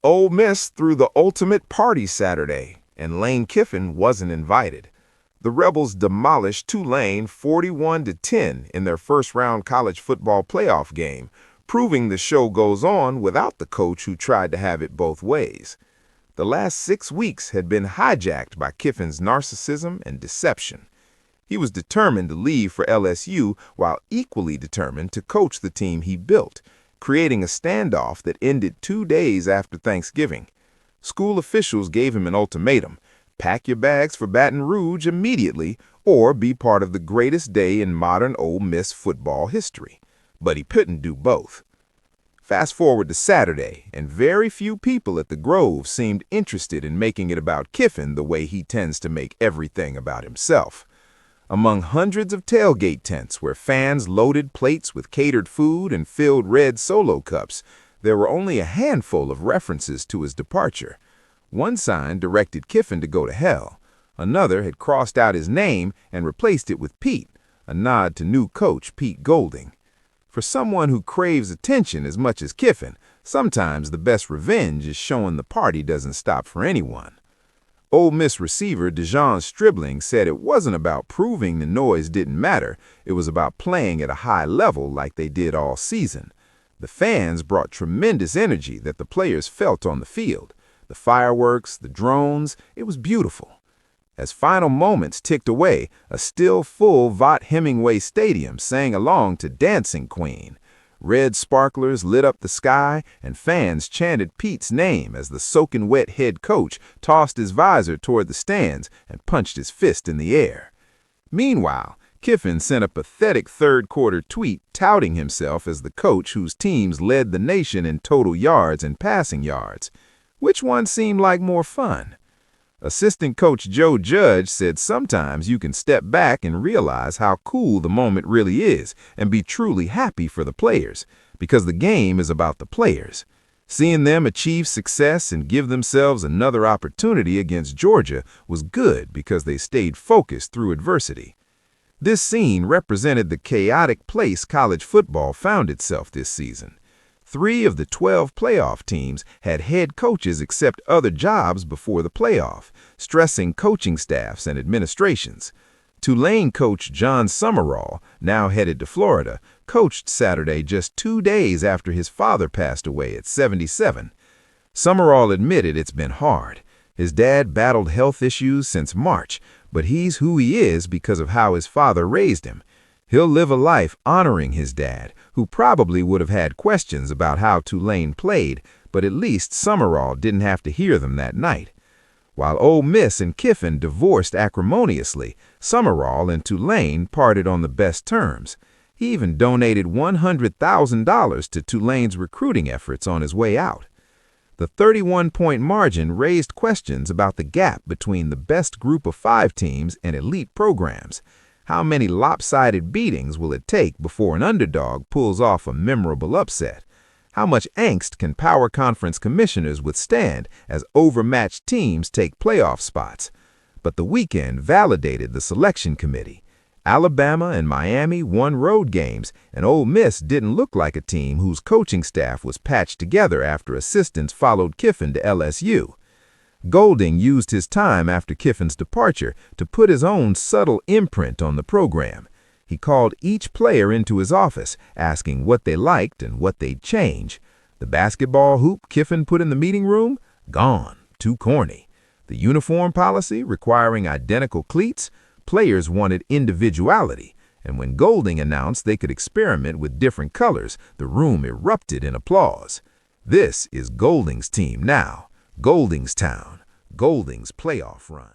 Ole Miss threw the ultimate party Saturday, and Lane Kiffin wasn't invited. The Rebels demolished Tulane 41-10 in their first-round college football playoff game, proving the show goes on without the coach who tried to have it both ways. The last 6 weeks had been hijacked by Kiffin's narcissism and deception. He was determined to leave for LSU while equally determined to coach the team he built, creating a standoff that ended 2 days after Thanksgiving. School officials gave him an ultimatum: pack your bags for Baton Rouge immediately or be part of the greatest day in modern Ole Miss football history. But he couldn't do both. Fast forward to Saturday, and very few people at the Grove seemed interested in making it about Kiffin the way he tends to make everything about himself. Among hundreds of tailgate tents where fans loaded plates with catered food and filled red Solo cups, there were only a handful of references to his departure. One sign directed Kiffin to go to hell. Another had crossed out his name and replaced it with Pete, a nod to new coach Pete Golding. For someone who craves attention as much as Kiffin, sometimes the best revenge is showing the party doesn't stop for anyone. Ole Miss receiver Jon Sumrall said it wasn't about proving the noise didn't matter, it was about playing at a high level like they did all season. The fans brought tremendous energy that the players felt on the field. The fireworks, the drones, it was beautiful. As final moments ticked away, a still full Vaught-Hemingway Stadium sang along to Dancing Queen. Red sparklers lit up the sky, and fans chanted Pete's name as the soaking wet head coach tossed his visor toward the stands and punched his fist in the air. Meanwhile, Kiffin sent a pathetic third-quarter tweet touting himself as the coach whose teams led the nation in total yards and passing yards. Which one seemed like more fun? Assistant coach Joe Judge said sometimes you can step back and realize how cool the moment really is and be truly happy for the players, because the game is about the players. Seeing them achieve success and give themselves another opportunity against Georgia was good because they stayed focused through adversity. This scene represented the chaotic place college football found itself this season. 3 of the 12 playoff teams had head coaches accept other jobs before the playoff, stressing coaching staffs and administrations. Tulane coach Jon Sumrall, now headed to Florida, coached Saturday just 2 days after his father passed away at 77. Sumrall admitted it's been hard. His dad battled health issues since March, but he's who he is because of how his father raised him. He'll live a life honoring his dad, who probably would have had questions about how Tulane played, but at least Sumrall didn't have to hear them that night. While Ole Miss and Kiffin divorced acrimoniously, Sumrall and Tulane parted on the best terms. He even donated $100,000 to Tulane's recruiting efforts on his way out. The 31-point margin raised questions about the gap between the best group of 5 teams and elite programs. How many lopsided beatings will it take before an underdog pulls off a memorable upset? How much angst can power conference commissioners withstand as overmatched teams take playoff spots? But the weekend validated the selection committee. Alabama and Miami won road games, and Ole Miss didn't look like a team whose coaching staff was patched together after assistants followed Kiffin to LSU. Golding used his time after Kiffin's departure to put his own subtle imprint on the program. He called each player into his office, asking what they liked and what they'd change. The basketball hoop Kiffin put in the meeting room? Gone. Too corny. The uniform policy requiring identical cleats? Players wanted individuality. And when Golding announced they could experiment with different colors, the room erupted in applause. This is Golding's team now. Golding's Town, Golding's playoff run.